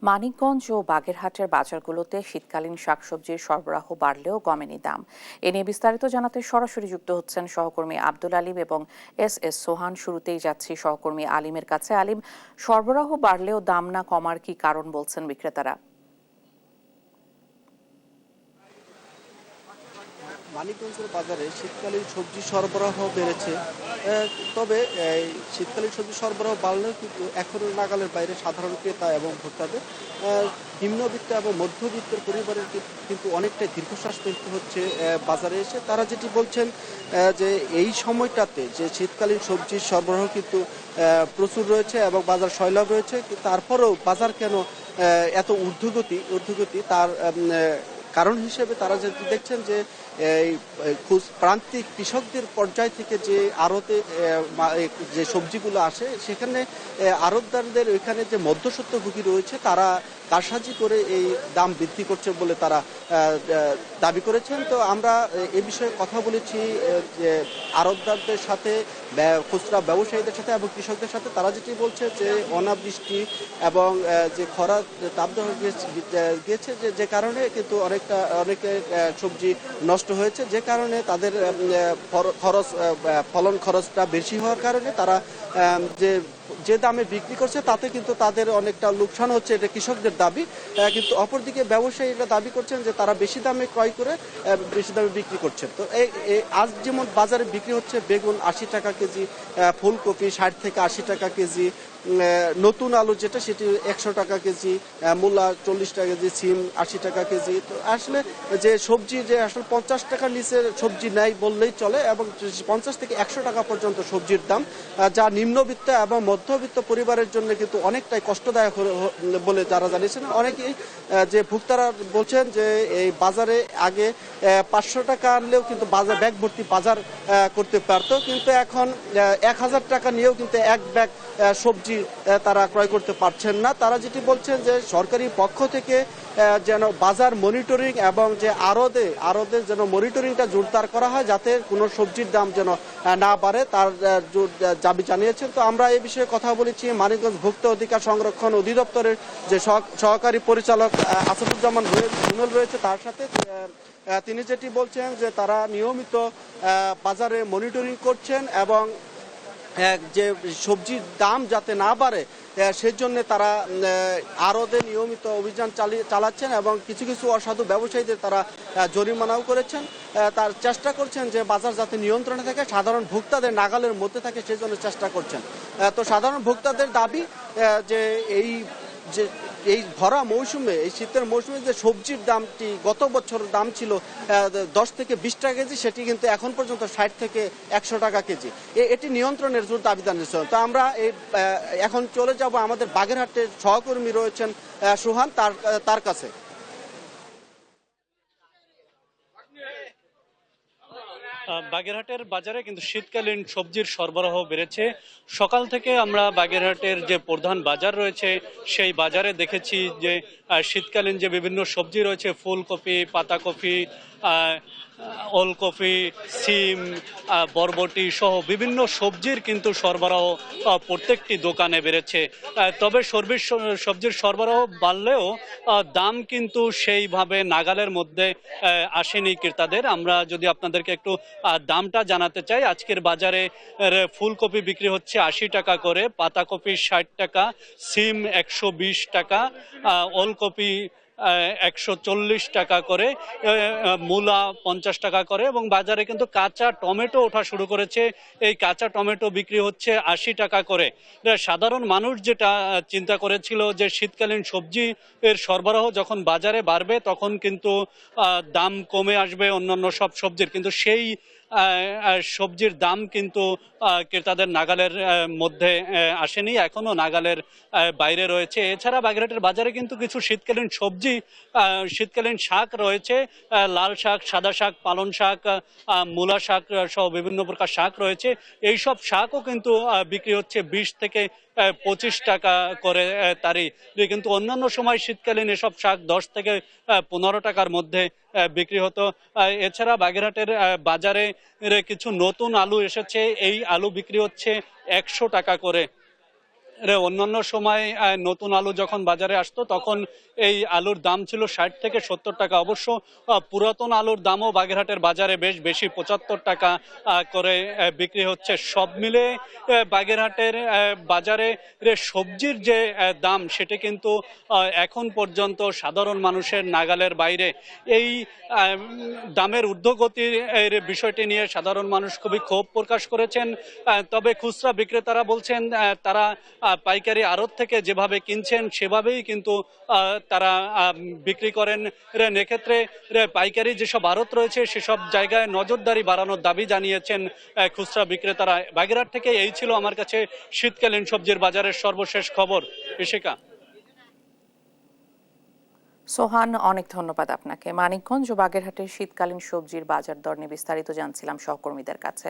মানিকগঞ্জ ও বাগেরহাটের বাজারগুলোতে শীতকালীন শাকসবজির সরবরাহ বাড়লেও কমেনি দাম। এ নিয়ে বিস্তারিত জানাতে সরাসরি যুক্ত হচ্ছেন সহকর্মী আব্দুল আলিম এবং এস সোহান। শুরুতেই যাচ্ছি সহকর্মী আলিমের কাছে। আলিম, সরবরাহ বাড়লেও দাম না কমার কি কারণ বলছেন বিক্রেতারা? মানিকগঞ্জের বাজারে শীতকালীন সবজি সরবরাহ বেড়েছে। তবে এই শীতকালীন সবজি সরবরাহ বাড়লেও কিন্তু এখনও নাগালের বাইরে সাধারণ ক্রেতা এবং ভোক্তাদের। নিম্নবিত্ত এবং মধ্যবিত্তের পরিবারের কিন্তু অনেকটাই দীর্ঘশ্বাস ফেলতে হচ্ছে বাজারে এসে। তারা যেটি বলছেন যে এই সময়টাতে যে শীতকালীন সবজির সরবরাহ কিন্তু প্রচুর রয়েছে এবং বাজার সয়লাভ রয়েছে, তারপরেও বাজার কেন এত ঊর্ধ্বগতি তার কারণ হিসেবে তারা যেটি দেখছেন যে এই প্রান্তিক কৃষকদের পর্যায় থেকে যে আড়তে যে সবজিগুলো আসে, সেখানে আড়তদারদের ওইখানে যে মধ্যস্বত্বভোগী রয়েছে তারা কারসাজি করে এই দাম বৃদ্ধি করছে বলে তারা দাবি করেছেন। তো আমরা এ বিষয়ে কথা বলেছি যে আড়তদারদের সাথে, খুচরা ব্যবসায়ীদের সাথে এবং কৃষকদের সাথে। তারা যেটি বলছে যে অনাবৃষ্টি এবং যে খরা তাপদাহ গিয়েছে, যে কারণে কিন্তু অনেকে সবজি নষ্ট হয়েছে, যে কারণে তাদের ফলন খরচটা বেশি হওয়ার কারণে তারা যে দামে বিক্রি করছে তাতে কিন্তু তাদের অনেকটা লোকসান হচ্ছে, এটা কৃষকদের দাবি। কিন্তু অপরদিকে ব্যবসায়ীরা দাবি করছেন যে তারা বেশি দামে ক্রয় করে বেশি দামে বিক্রি করছেন। তো আজ যেমন বাজারে বিক্রি হচ্ছে বেগুন 80 টাকা কেজি, ফুলকপি 60 থেকে 80 টাকা কেজি, নতুন আলু যেটা সেটি 100 টাকা কেজি, মূলা 40 টাকা কেজি, সিম 80 টাকা কেজি। তো আসলে যে সবজি যে আসলে 50 টাকার নিচে সবজি নেই বললেই চলে, এবং 50 থেকে 100 টাকা পর্যন্ত সবজির দাম, যা নিম্নবিত্ত এবং মধ্যবিত্ত পরিবারের জন্য কিন্তু অনেকটাই কষ্টদায়ক বলে যারা জানিয়েছেন। অনেকেই যে ভোক্তারা বলছেন যে এই বাজারে আগে 500 টাকা আনলেও কিন্তু বাজার ব্যাগ ভর্তি বাজার করতে পারত, কিন্তু এখন 1000 টাকা নিয়েও কিন্তু এক ব্যাগ সবজি তারা ক্রয় করতে পারছেন না। তারা যেটি বলছেন যে সরকারি পক্ষ থেকে যেন বাজার মনিটরিং এবং যে আড়তে যেন মনিটরিংটা জোরদার করা হয়, যাতে কোনো সবজির দাম যেন না বাড়ে, তার দাবি জানিয়েছেন। তো আমরা এই বিষয়ে কথা বলেছি মানিকগঞ্জ ভোক্তা অধিকার সংরক্ষণ অধিদপ্তরের যে সহকারী পরিচালক আসাদুজ্জামান রুমেল রয়েছে তার সাথে। তিনি যেটি বলছেন যে তারা নিয়মিত বাজারে মনিটরিং করছেন এবং যে সবজির দাম যাতে না বাড়ে সেজন্য তারা আড়তে নিয়মিত অভিযান চালাচ্ছেন এবং কিছু কিছু অসাধু ব্যবসায়ীদের তারা জরিমানাও করেছেন। তার চেষ্টা করছেন যে বাজার যাতে নিয়ন্ত্রণে থাকে, সাধারণ ভোক্তাদের নাগালের মধ্যে থাকে, সেজন্য চেষ্টা করছেন। তো সাধারণ ভোক্তাদের দাবি যে এই ভরা মৌসুমে, এই শীতের মৌসুমে যে সবজির দামটি গত বছর দাম ছিল 10 থেকে 20 টাকা কেজি, সেটি কিন্তু এখন পর্যন্ত 60 থেকে 100 টাকা কেজি। এটি নিয়ন্ত্রণের জোর দাবি জানিয়েছেন। তো আমরা এখন চলে যাব আমাদের বাগেরহাটের সহকর্মী রয়েছেন সোহান, তার কাছে। বাগেরহাটের বাজারে কিন্তু শীতকালীন সবজির সরবরাহ বেড়েছে। সকাল থেকে আমরা বাগেরহাটের যে প্রধান বাজার রয়েছে সেই বাজারে দেখেছি যে শীতকালীন যে বিভিন্ন সবজি রয়েছে, ফুলকপি, পাতাকপি, ওলকপি, সিম, বরবটি সহ বিভিন্ন সবজির কিন্তু সরবরাহ প্রত্যেকটি দোকানে বেড়েছে। তবে সবজির সরবরাহ বাড়লেও দাম কিন্তু সেইভাবে নাগালের মধ্যে আসেনি ক্রেতাদের। আমরা যদি আপনাদেরকে একটু দামটা জানাতে চাই, আজকের বাজারে ফুলকপি বিক্রি হচ্ছে 80 টাকা করে, পাতাকপি 60 টাকা, সিম 120 টাকা, ওলকপি 140 টাকা করে, মূলা 50 টাকা করে, এবং বাজারে কিন্তু কাঁচা টমেটো ওঠা শুরু করেছে। এই কাঁচা টমেটো বিক্রি হচ্ছে 80 টাকা করে। সাধারণ মানুষ যেটা চিন্তা করেছিল যে শীতকালীন সবজি এর সরবরাহ যখন বাজারে বাড়বে তখন কিন্তু দাম কমে আসবে অন্যান্য সব সবজির, কিন্তু সেই সবজির দাম কিন্তু ক্রেতাদের নাগালের মধ্যে আসেনি, এখনো নাগালের বাইরে রয়েছে। এছাড়া বাগেরহাটের বাজারে কিন্তু কিছু শীতকালীন সবজি, শীতকালীন শাক রয়েছে, লাল শাক, সাদা শাক, পালং শাক, মূলা শাক সহ বিভিন্ন প্রকার শাক রয়েছে। এইসব শাকও কিন্তু বিক্রি হচ্ছে 20 থেকে 25 টাকা করে তারই, কিন্তু অন্যান্য সময় শীতকালীন এসব শাক 10 থেকে 15 টাকার মধ্যে বিক্রি হতো। এছাড়া বাগেরহাটের বাজারে কিছু নতুন আলু এসেছে, এই আলু বিক্রি হচ্ছে 100 টাকা করে। অন্যান্য সময় নতুন আলু যখন বাজারে আসতো তখন এই আলুর দাম ছিল 60 থেকে 70 টাকা। অবশ্য পুরাতন আলুর দামও বাগেরহাটের বাজারে বেশ বেশি, 75 টাকা করে বিক্রি হচ্ছে। সব মিলে বাগেরহাটের বাজারে সবজির যে দাম সেটি কিন্তু এখন পর্যন্ত সাধারণ মানুষের নাগালের বাইরে। এই দামের ঊর্ধ্বগতির বিষয়টি নিয়ে সাধারণ মানুষ খুবই ক্ষোভ প্রকাশ করেছেন। তবে খুচরা বিক্রেতারা বলছেন তারা পাইকারি আড়ত থেকে যেভাবে কিনছেন সেভাবেই কিন্তু তারা বিক্রি করেন। এক্ষেত্রে পাইকারি যেসব আড়ত রয়েছে সেসব জায়গায় নজরদারি বাড়ানোর দাবি জানিয়েছেন খুচরা বিক্রেতারা। বাগেরহাট থেকে এই ছিল আমার কাছে শীতকালীন সবজির বাজারের সর্বশেষ খবর। ইশিকা। সোহান, অনেক ধন্যবাদ আপনাকে। মানিকগঞ্জ ও বাগেরহাটের শীতকালীন সবজির বাজার দর নিয়ে বিস্তারিত জানছিলাম সহকর্মীদের কাছে।